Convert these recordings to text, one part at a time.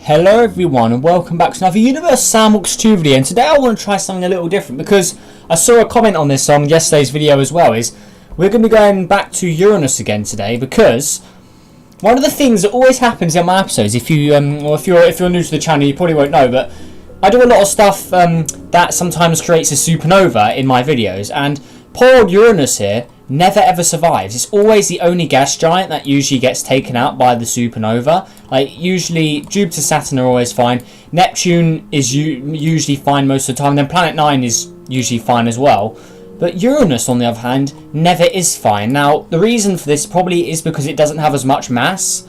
Hello everyone and welcome back to another Universe Sandbox 2 video, and today I want to try something a little different because I saw a comment on this on yesterday's video as well. Is we're going to be going back to Uranus again today, because one of the things that always happens in my episodes, if you're new to the channel you probably won't know, but I do a lot of stuff that sometimes creates a supernova in my videos, and poor old Uranus here never ever survives. It's always the only gas giant that usually gets taken out by the supernova. Like, usually Jupiter, Saturn are always fine. Neptune is usually fine most of the time. Then Planet 9 is usually fine as well. But Uranus, on the other hand, never is fine. Now, the reason for this probably is because it doesn't have as much mass,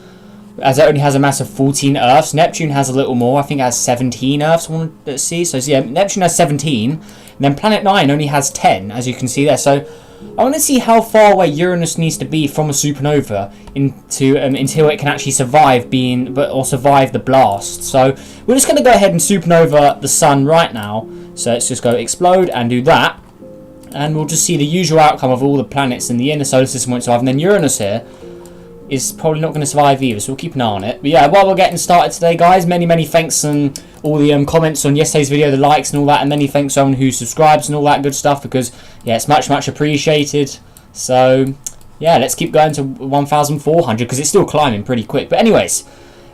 as it only has a mass of 14 Earths. Neptune has a little more. I think it has 17 Earths. Let's see. So yeah, Neptune has 17. And then Planet 9 only has 10, as you can see there. So I want to see how far away Uranus needs to be from a supernova until it can actually survive survive the blast. So we're just going to go ahead and supernova the sun right now. So let's just go explode and do that, and we'll just see the usual outcome of all the planets in the inner solar system won't survive. And then Uranus here is probably not going to survive either, so we'll keep an eye on it. But yeah, while we're getting started today, guys, many thanks and all the comments on yesterday's video, the likes and all that, and many thanks to everyone who subscribes and all that good stuff, because yeah, it's much appreciated. So yeah, let's keep going to 1,400 because it's still climbing pretty quick. But anyways,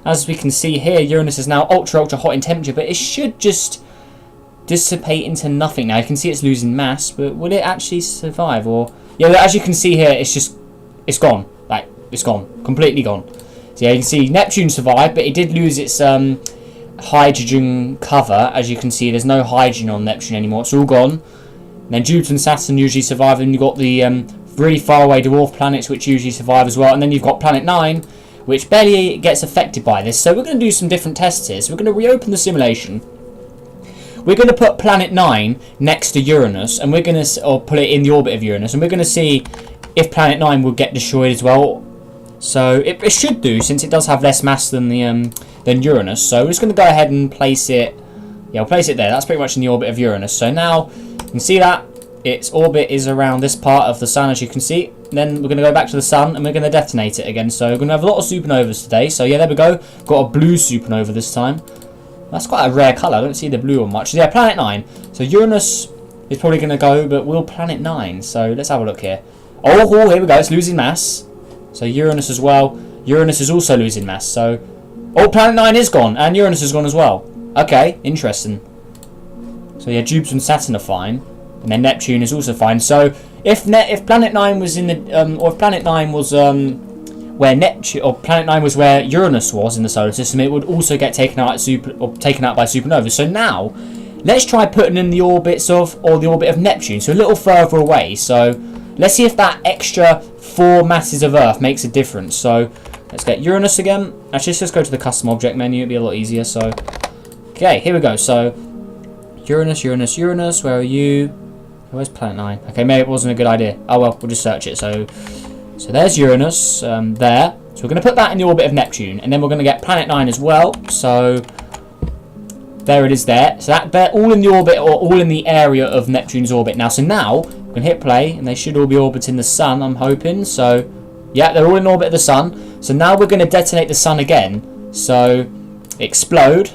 as we can see here, Uranus is now ultra hot in temperature, but it should just dissipate into nothing now. You can see it's losing mass, but will it actually survive? Or yeah, as you can see here, it's gone. Like, it's gone, completely gone. So yeah, you can see Neptune survived, but it did lose its hydrogen cover. As you can see, there's no hydrogen on Neptune anymore. It's all gone. And then Jupiter and Saturn usually survive, and you've got the really far away dwarf planets which usually survive as well. And then you've got Planet 9, which barely gets affected by this. So we're going to do some different tests here. So we're going to reopen the simulation. We're going to put Planet 9 next to Uranus, and we're going to put it in the orbit of Uranus, and we're going to see if Planet 9 will get destroyed as well. So it should do, since it does have less mass than Uranus. So we're just going to go ahead and place it. Yeah, we'll place it there. That's pretty much in the orbit of Uranus. So now you can see that its orbit is around this part of the sun, as you can see. Then we're going to go back to the sun, and we're going to detonate it again. So we're going to have a lot of supernovas today. So yeah, there we go. Got a blue supernova this time. That's quite a rare colour. I don't see the blue on much. So yeah, Planet 9. So Uranus is probably going to go, but will Planet 9? So let's have a look here. Oh, here we go. It's losing mass. So Uranus as well. Uranus is also losing mass. So, oh, Planet 9 is gone, and Uranus is gone as well. Okay, interesting. So yeah, Jupiter and Saturn are fine, and then Neptune is also fine. So if Planet 9 was in the or if Planet 9 was where Neptune, or Planet 9 was where Uranus was in the solar system, it would also get taken out by supernova. So now let's try putting in the orbit of Neptune, so a little further away. So let's see if that extra 4 masses of Earth makes a difference. So let's get Uranus again. Actually, let's just go to the custom object menu. It'll be a lot easier. So okay, here we go. So Uranus, where are you? Where's Planet 9? Okay, maybe it wasn't a good idea. Oh well, we'll just search it. So there's Uranus there. So we're going to put that in the orbit of Neptune, and then we're going to get Planet 9 as well. So there it is there. So they're all in the orbit, or all in the area of Neptune's orbit now. So now we can hit play, and they should all be orbiting the sun, I'm hoping. So yeah, they're all in orbit of the sun. So now we're going to detonate the sun again. So explode.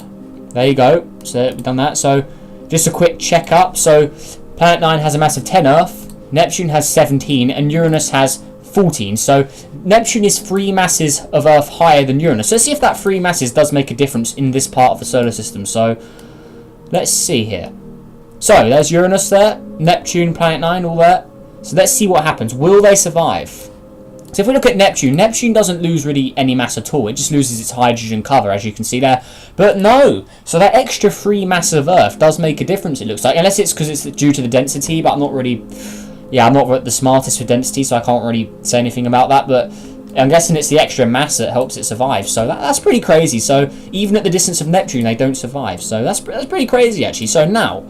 There you go. So we've done that. So just a quick check up. So Planet 9 has a mass of 10 Earth, Neptune has 17, and Uranus has 14. So Neptune is 3 masses of Earth higher than Uranus. So let's see if that 3 masses does make a difference in this part of the solar system. So let's see here. So there's Uranus there, Neptune, Planet 9, all there. So let's see what happens. Will they survive? So if we look at Neptune, Neptune doesn't lose really any mass at all. It just loses its hydrogen cover, as you can see there. But no, so that extra 3 masses of Earth does make a difference, it looks like. Unless it's because it's due to the density, but I'm not really... Yeah, I'm not the smartest for density, so I can't really say anything about that. But I'm guessing it's the extra mass that helps it survive. So that's pretty crazy. So even at the distance of Neptune, they don't survive. So that's pretty crazy, actually. So now,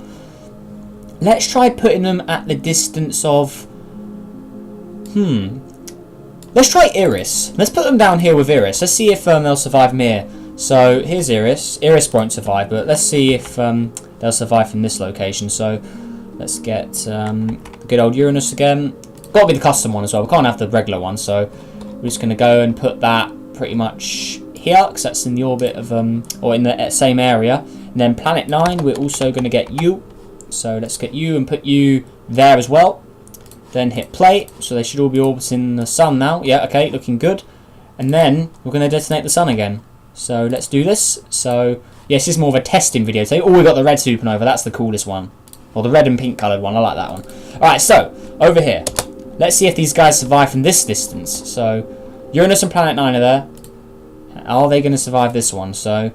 let's try putting them at the distance of... Let's try Eris. Let's put them down here with Eris. Let's see if they'll survive from here. So here's Eris. Eris won't survive, but let's see if they'll survive from this location. So let's get good old Uranus again. Got to be the custom one as well. We can't have the regular one, so we're just going to go and put that pretty much here, because that's in the orbit of, or in the same area. And then planet 9, we're also going to get you. So let's get you and put you there as well. Then hit play. So they should all be orbiting the sun now. Yeah, okay, looking good. And then we're going to detonate the sun again. So let's do this. So, yes, this is more of a testing video today. Oh, we got the red supernova. That's the coolest one. Or the red and pink coloured one. I like that one. Alright, so, over here. Let's see if these guys survive from this distance. So, Uranus and Planet 9 are there. Are they going to survive this one? So,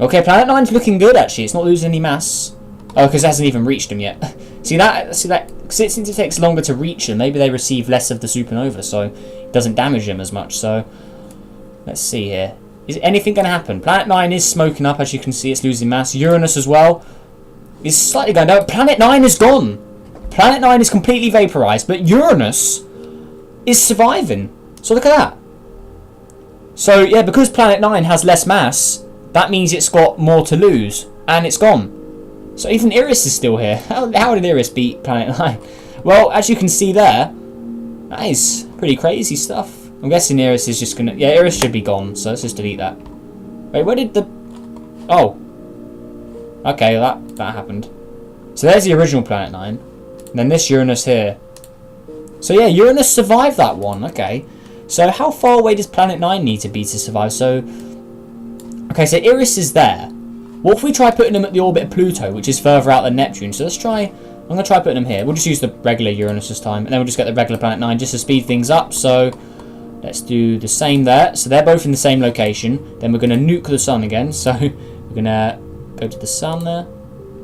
okay, Planet 9's looking good, actually. It's not losing any mass. Oh, because it hasn't even reached them yet. See that? Since it takes longer to reach them, maybe they receive less of the supernova, so it doesn't damage them as much. So, let's see here. Is anything going to happen? Planet 9 is smoking up, as you can see. It's losing mass. Uranus as well is slightly going down. Planet 9 is gone. Planet 9 is completely vaporized, but Uranus is surviving. So look at that. So, yeah, because Planet 9 has less mass, that means it's got more to lose, and it's gone. So even Iris is still here. How did Iris beat Planet 9? Well, as you can see there, that is pretty crazy stuff. I'm guessing Iris is just gonna... Yeah, Iris should be gone, so let's just delete that. Wait, where did the... Oh. Okay, that happened. So there's the original Planet 9. And then this Uranus here. So yeah, Uranus survived that one. Okay. So how far away does Planet 9 need to be to survive? So... Okay, so Iris is there. What if we try putting them at the orbit of Pluto, which is further out than Neptune? So let's try... I'm going to try putting them here. We'll just use the regular Uranus this time. And then we'll just get the regular Planet 9 just to speed things up. So... Let's do the same there. So they're both in the same location. Then we're going to nuke the sun again. So we're going to go to the sun there.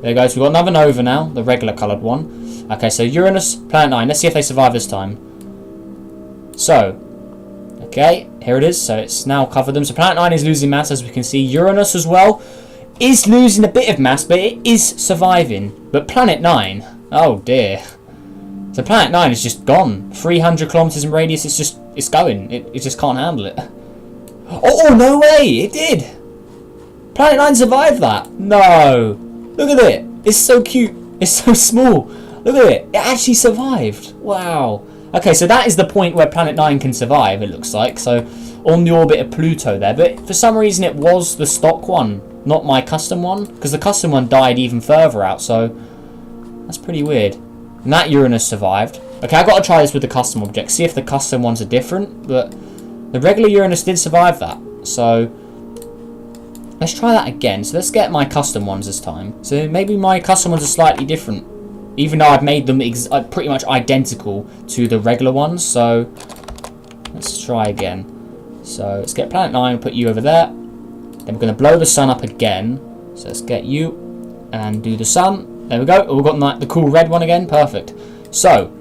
There goes. We've got another nova now. The regular coloured one. Okay, so Uranus, Planet 9. Let's see if they survive this time. So, okay, here it is. So it's now covered them. So Planet 9 is losing mass, as we can see. Uranus as well is losing a bit of mass, but it is surviving. But Planet 9, oh dear. So Planet 9 is just gone. 300 kilometers in radius. It's going. It just can't handle it. Oh, no way! It did! Planet 9 survived that! No! Look at it! It's so cute. It's so small. Look at it. It actually survived. Wow. Okay, so that is the point where Planet 9 can survive, it looks like. So, on the orbit of Pluto there. But for some reason it was the stock one, not my custom one. Because the custom one died even further out, so... That's pretty weird. And that Uranus survived. Okay, I've got to try this with the custom object. See if the custom ones are different. But the regular Uranus did survive that. So, let's try that again. So let's get my custom ones this time. So maybe my custom ones are slightly different. Even though I've made them pretty much identical to the regular ones. So, let's try again. So, let's get Planet 9, put you over there. Then we're going to blow the sun up again. So let's get you and do the sun. There we go. Oh, we've got the cool red one again. Perfect. So,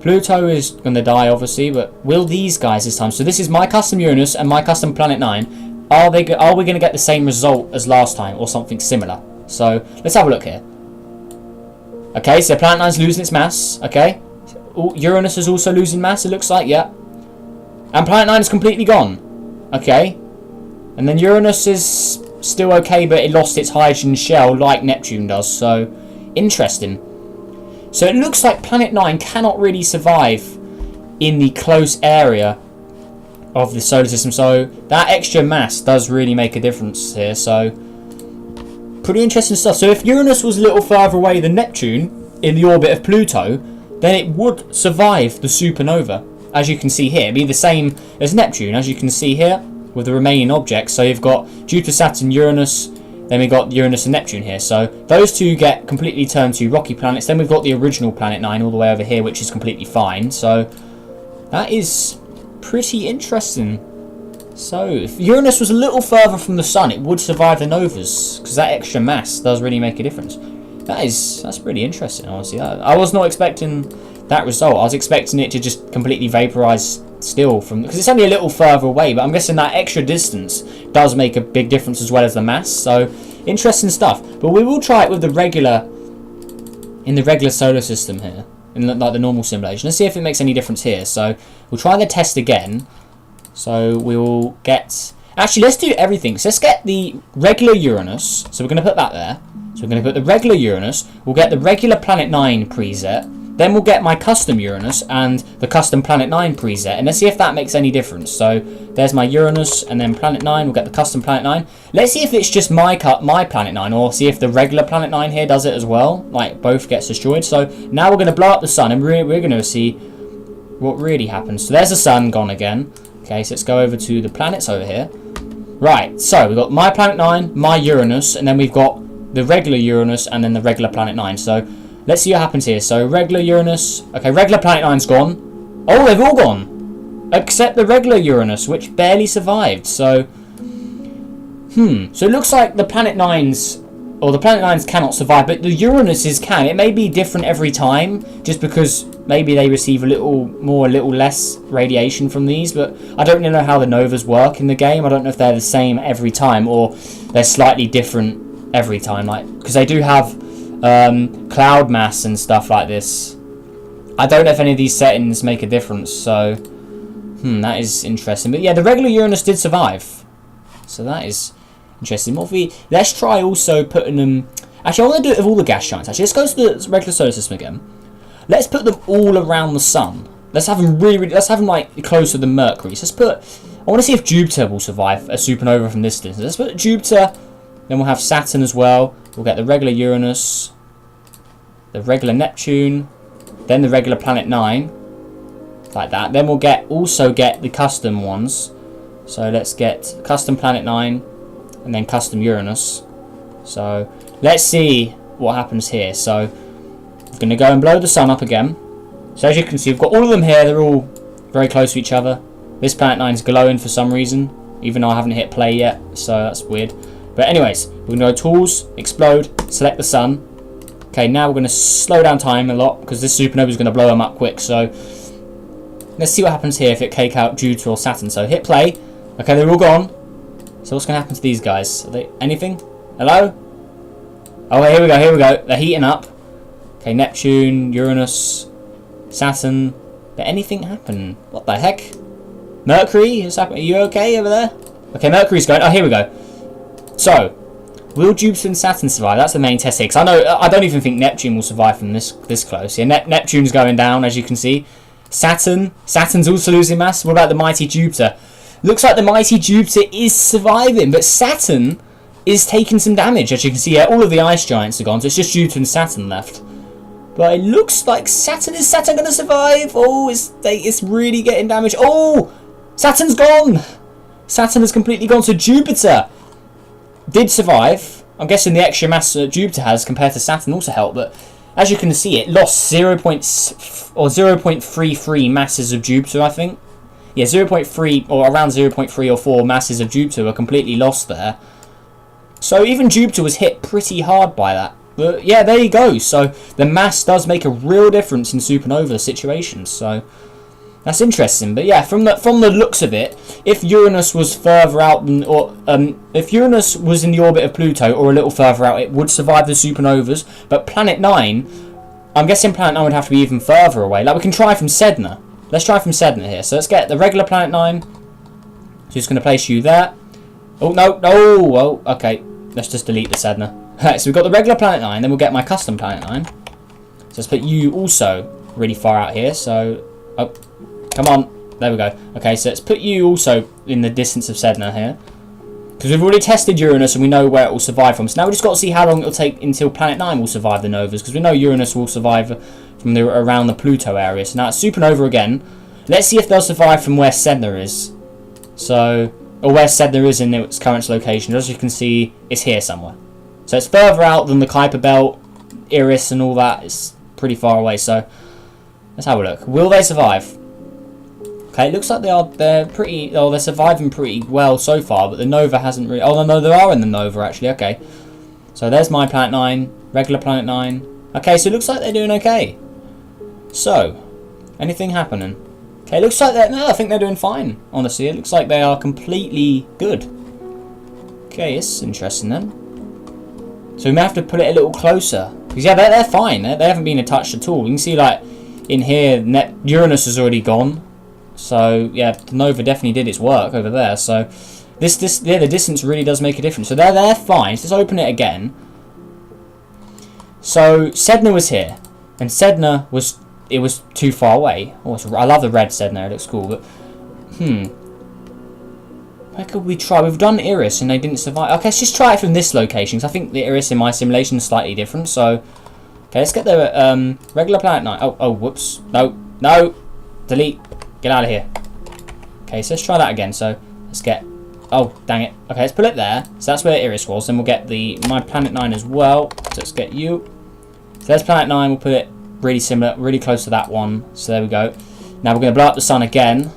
Pluto is going to die, obviously, but will these guys this time? So this is my custom Uranus and my custom Planet 9. Are we going to get the same result as last time or something similar? So, let's have a look here. Okay, so Planet 9's losing its mass. Okay. Uranus is also losing mass, it looks like, yeah. And Planet 9 is completely gone. Okay. And then Uranus is still okay, but it lost its hydrogen shell like Neptune does, so... Interesting. So it looks like Planet 9 cannot really survive in the close area of the solar system. So that extra mass does really make a difference here. So pretty interesting stuff. So if Uranus was a little further away than Neptune in the orbit of Pluto, then it would survive the supernova. As you can see here, it'd be the same as Neptune, as you can see here with the remaining objects. So you've got Jupiter, Saturn, Uranus. Then we've got Uranus and Neptune here. So those two get completely turned to rocky planets. Then we've got the original Planet 9 all the way over here, which is completely fine. So that is pretty interesting. So if Uranus was a little further from the sun, it would survive the novas, because that extra mass does really make a difference. That's pretty interesting, honestly. I was not expecting that result. I was expecting it to just completely vaporize still from, because it's only a little further away, but I'm guessing that extra distance does make a big difference as well as the mass. So interesting stuff. But we will try it with the regular, in the regular solar system here, in like the normal simulation. Let's see if it makes any difference here. So we'll try the test again. So we'll get, actually let's do everything. So let's get the regular Uranus. So we're going to put that there. So we're going to put the regular Uranus. We'll get the regular Planet 9 preset. Then we'll get my custom Uranus and the custom Planet 9 preset, and let's see if that makes any difference. So there's my Uranus and then Planet 9. We'll get the custom Planet 9. Let's see if it's just my Planet 9, or see if the regular Planet 9 here does it as well. Like, both gets destroyed. So now we're going to blow up the sun, and we're going to see what really happens. So there's the sun gone again. Okay, so let's go over to the planets over here. Right, so we've got my Planet 9, my Uranus, and then we've got the regular Uranus and then the regular Planet 9. So let's see what happens here. So regular Uranus. Okay, regular Planet 9's gone. Oh, they've all gone. Except the regular Uranus, which barely survived. So, so it looks like the Planet 9's, or the Planet 9's cannot survive, but the Uranuses can. It may be different every time, just because maybe they receive a little more, a little less radiation from these, but I don't really know how the novas work in the game. I don't know if they're the same every time, or they're slightly different every time, like, because they do have cloud mass and stuff like this. I don't know if any of these settings make a difference, so that is interesting. But yeah, the regular Uranus did survive, so that is interesting. Let's try also putting them. Actually, I want to do it with all the gas giants. Actually, let's go to the regular solar system again. Let's put them all around the sun. Let's have them let's have them like closer than Mercury. So let's put. I want to see if Jupiter will survive a supernova from this distance. Let's put Jupiter. Then we'll have Saturn as well. We'll get the regular Uranus, the regular Neptune, then the regular Planet 9, like that. Then we'll also get the custom ones. So let's get custom Planet 9 and then custom Uranus. So let's see what happens here. So I'm going to go and blow the sun up again. So as you can see, we've got all of them here. They're all very close to each other. This Planet 9 is glowing for some reason, even though I haven't hit play yet. So that's weird. But anyways, we're going to go Tools, Explode, select the sun. Okay, now we're going to slow down time a lot, because this supernova is going to blow them up quick. So let's see what happens here if it take out Jupiter or Saturn. So hit play. Okay, they're all gone. So what's going to happen to these guys? Are they anything? Hello? Oh, here we go, here we go. They're heating up. Okay, Neptune, Uranus, Saturn. Did anything happen? What the heck? Mercury? What's happening? Are you okay over there? Okay, Mercury's going. Oh, here we go. So, will Jupiter and Saturn survive? That's the main test here. Because I don't even think Neptune will survive from this close. Yeah, Neptune's going down, as you can see. Saturn's also losing mass. What about the mighty Jupiter? Looks like the mighty Jupiter is surviving, but Saturn is taking some damage. As you can see, yeah, all of the ice giants are gone, so it's just Jupiter and Saturn left. But it looks like Saturn going to survive? Oh, it's really getting damaged. Oh, Saturn's gone. Saturn is completely gone. So Jupiter did survive. I'm guessing the extra mass that Jupiter has compared to Saturn also helped, but as you can see, it lost 0.33 masses of Jupiter, I think. Yeah, 0.3 or around 0.3 or 4 masses of Jupiter were completely lost there. So even Jupiter was hit pretty hard by that. But yeah, there you go. So the mass does make a real difference in supernova situations. So that's interesting. But yeah, from the looks of it, if Uranus was further out than, or if Uranus was in the orbit of Pluto or a little further out, it would survive the supernovas. But Planet 9, I'm guessing Planet 9 would have to be even further away. Like, we can try from Sedna. Let's try from Sedna here. So let's get the regular Planet 9. So just going to place you there. Oh no, no. Oh, okay. Let's just delete the Sedna. Alright, so we've got the regular Planet 9. Then we'll get my custom Planet 9. So let's put you also really far out here. So, oh. Come on. There we go. Okay, so let's put you also in the distance of Sedna here. Because we've already tested Uranus and we know where it will survive from. So now we've just got to see how long it will take until Planet 9 will survive the novas. Because we know Uranus will survive from around the Pluto area. So now it's supernova again. Let's see if they'll survive from where Sedna is. So, or where Sedna is in its current location. As you can see, it's here somewhere. So it's further out than the Kuiper Belt, Iris and all that. It's pretty far away. So let's have a look. Will they survive? Okay, it looks like they're surviving pretty well so far, but the Nova hasn't really. Oh no, they are in the Nova actually. Okay, so there's my Planet 9, regular Planet 9. Okay, so it looks like they're doing okay. So, anything happening? Okay, it looks like I think they're doing fine. Honestly, it looks like they are completely good. Okay, it's interesting then. So we may have to put it a little closer because yeah, they're fine. They haven't been touched at all. You can see like in here, Uranus is already gone. So yeah, the Nova definitely did its work over there. So the distance really does make a difference. So they're fine. So let's open it again. So Sedna was here, and Sedna was it was too far away. Oh, I love the red said there. It looks cool. But where could we try? We've done Iris and they didn't survive. Okay, let's just try it from this location. Because I think the Iris in my simulation is slightly different. So, okay, let's get the regular planet 9. Oh, whoops. No. Delete. Get out of here. Okay, so let's try that again. So, let's get... Oh, dang it. Okay, let's put it there. So that's where Iris was. Then we'll get my planet 9 as well. So let's get you. So there's planet 9. We'll put it really similar, really close to that one. So there we go. Now we're going to blow up the sun again.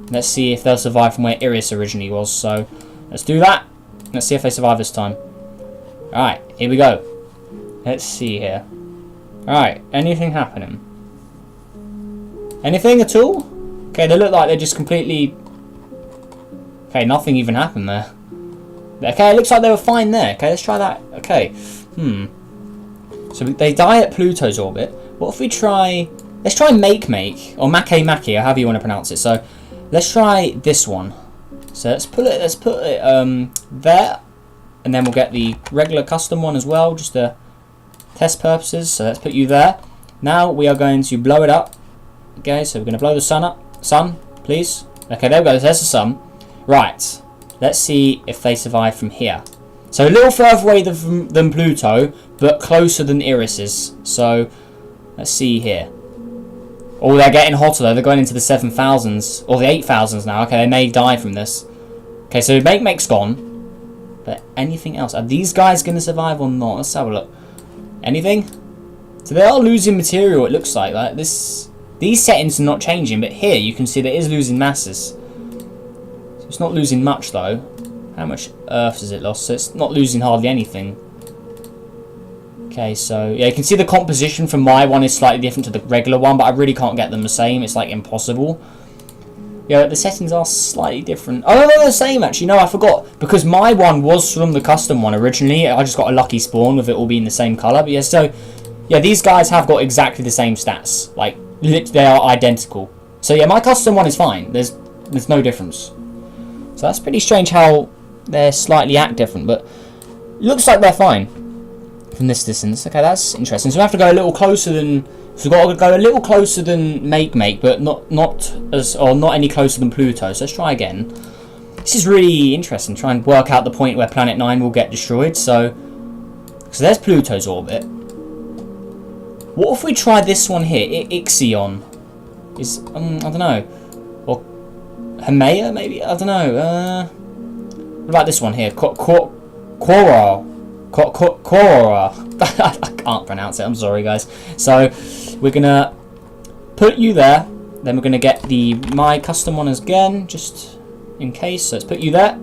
Let's see if they'll survive from where Iris originally was. So let's do that. Let's see if they survive this time. Alright, here we go. Let's see here. Alright, anything happening? Anything at all? Okay, they look like they're just completely... Okay, nothing even happened there. Okay, it looks like they were fine there. Okay, let's try that. Okay. So they die at Pluto's orbit. What if we try... Let's try Make, or Make, or however you want to pronounce it. So, let's try this one. So, let's put it there. And then we'll get the regular custom one as well, just to test purposes. So, let's put you there. Now, we are going to blow it up. Okay, so we're going to blow the sun up. Sun, please. Okay, there we go. There's the sun. Right, let's see if they survive from here. So a little further away than Pluto, but closer than Iris is. So let's see here. Oh, they're getting hotter though. They're going into the 7,000s or the 8,000s now. Okay, they may die from this. Okay, so Make's gone. But anything else? Are these guys going to survive or not? Let's have a look. Anything? So they are losing material. It looks like these settings are not changing, but here you can see that it is losing masses. It's not losing much though. How much Earth has it lost? So it's not losing hardly anything. Okay, so yeah, you can see the composition from my one is slightly different to the regular one, but I really can't get them the same. It's like impossible. Yeah, the settings are slightly different. Oh no, they're the same actually. No, I forgot, because my one was from the custom one originally. I just got a lucky spawn with it all being the same color. But yeah, so yeah, these guys have got exactly the same stats. Like they are identical. So yeah, my custom one is fine. There's no difference. So that's pretty strange how they're slightly act different, but it looks like they're fine from this distance. Okay, that's interesting. So we have to go a little closer than... So we've got to go a little closer than Make, but not any closer than Pluto. So let's try again. This is really interesting. Try and work out the point where Planet 9 will get destroyed. So there's Pluto's orbit. What if we try this one here? Ixion. I don't know. Or Hemea, maybe? I don't know. What about this one here? Quora. I can't pronounce it. I'm sorry, guys. So we're gonna put you there. Then we're gonna get my custom one again, just in case. So let's put you there.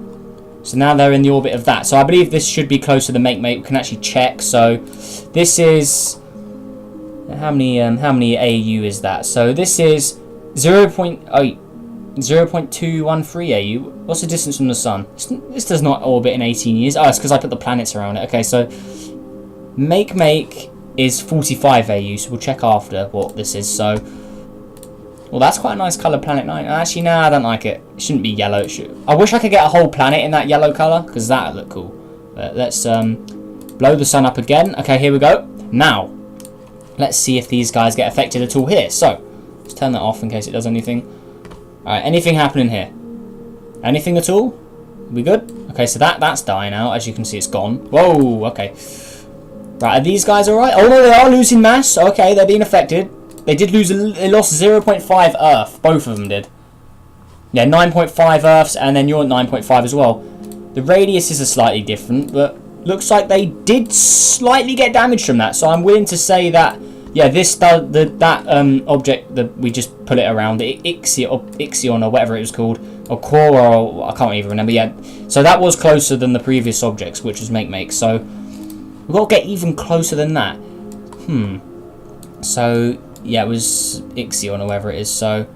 So now they're in the orbit of that. So I believe this should be closer to Make. We can actually check. So this is how many AU is that? So this is 0.213 AU. What's the distance from the sun? This does not orbit in 18 years. Oh, it's because I put the planets around it. Okay, so Make is 45 AU. So we'll check after what this is. So, well, that's quite a nice colour, Planet 9. Actually, no, I don't like it. It shouldn't be yellow. I wish I could get a whole planet in that yellow colour, because that would look cool. But let's blow the sun up again. Okay, here we go. Now, let's see if these guys get affected at all here. So, let's turn that off in case it does anything. Alright, anything happening here? Anything at all? We good? Okay, so that's dying out. As you can see, it's gone. Whoa, okay. Right, are these guys alright? Oh no, they are losing mass. Okay, they're being affected. They lost 0.5 Earth. Both of them did. Yeah, 9.5 Earths, and then you're at 9.5 as well. The radiuses are slightly different, but looks like they did slightly get damaged from that. So I'm willing to say that, yeah, that object that we just put it around, the Ixion or whatever it was called, or Quora, or I can't even remember yet. So that was closer than the previous objects, which was Make. So we've got to get even closer than that. So yeah, it was Ixion or whatever it is. So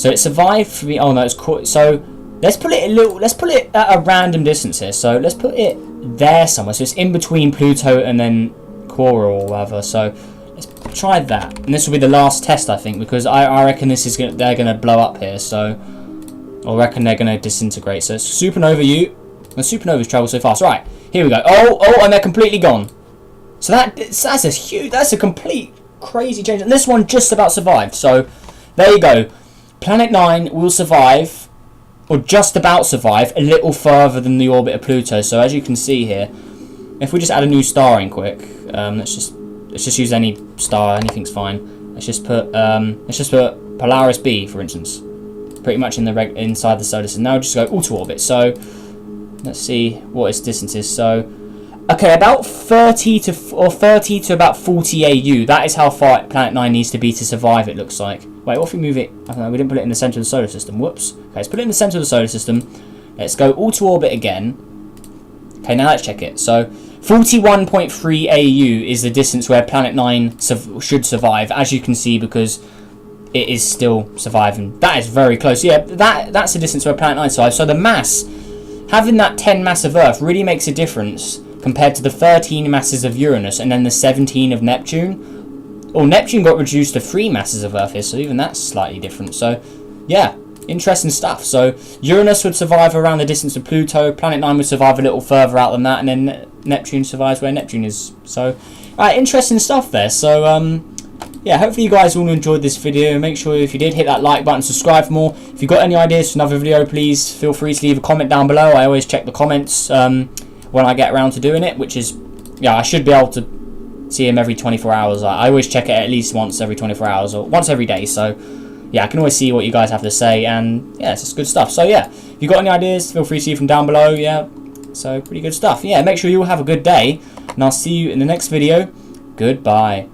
it survived for me. Oh no, it's caught. So let's put it at a random distance here. So let's put it there somewhere. So it's in between Pluto and then Quora or whatever. So let's try that. And this will be the last test, I think, because I reckon they're gonna blow up here. So I reckon they're gonna disintegrate. So it's supernova you. The supernovas travel so fast. Right, here we go. Oh, and they're completely gone. So that's a complete crazy change. And this one just about survived. So there you go. Planet 9 will survive, or just about survive, a little further than the orbit of Pluto. So as you can see here, if we just add a new star in quick, let's just use any star. Anything's fine. Let's just put Polaris B, for instance, pretty much inside the solar system. Now just go auto orbit. So let's see what its distance is. So okay, about 30 to about 40 AU. That is how far Planet 9 needs to be to survive, it looks like. Wait, what if we move it? I don't know, we didn't put it in the centre of the solar system. Whoops. Okay, let's put it in the centre of the solar system. Let's go auto orbit again. Okay, now let's check it. So 41.3 AU is the distance where Planet 9 should survive, as you can see, because it is still surviving. That is very close. Yeah, that's the distance where Planet 9 survives. So the mass, having that 10 mass of Earth really makes a difference compared to the 13 masses of Uranus and then the 17 of Neptune. Oh, Neptune got reduced to 3 masses of Earth here, so even that's slightly different. So, yeah, interesting stuff. So, Uranus would survive around the distance of Pluto, Planet 9 would survive a little further out than that, and then Neptune survives where Neptune is. So, alright, interesting stuff there. So, yeah, hopefully you guys all enjoyed this video. Make sure if you did, hit that like button, subscribe for more. If you've got any ideas for another video, please feel free to leave a comment down below. I always check the comments when I get around to doing it, which is, yeah, I should be able to see them every 24 hours. I always check it at least once every 24 hours or once every day. So, yeah, I can always see what you guys have to say, and yeah, it's just good stuff. So, yeah, if you've got any ideas, feel free to leave them down below. Yeah, so pretty good stuff. Yeah, make sure you all have a good day, and I'll see you in the next video. Goodbye.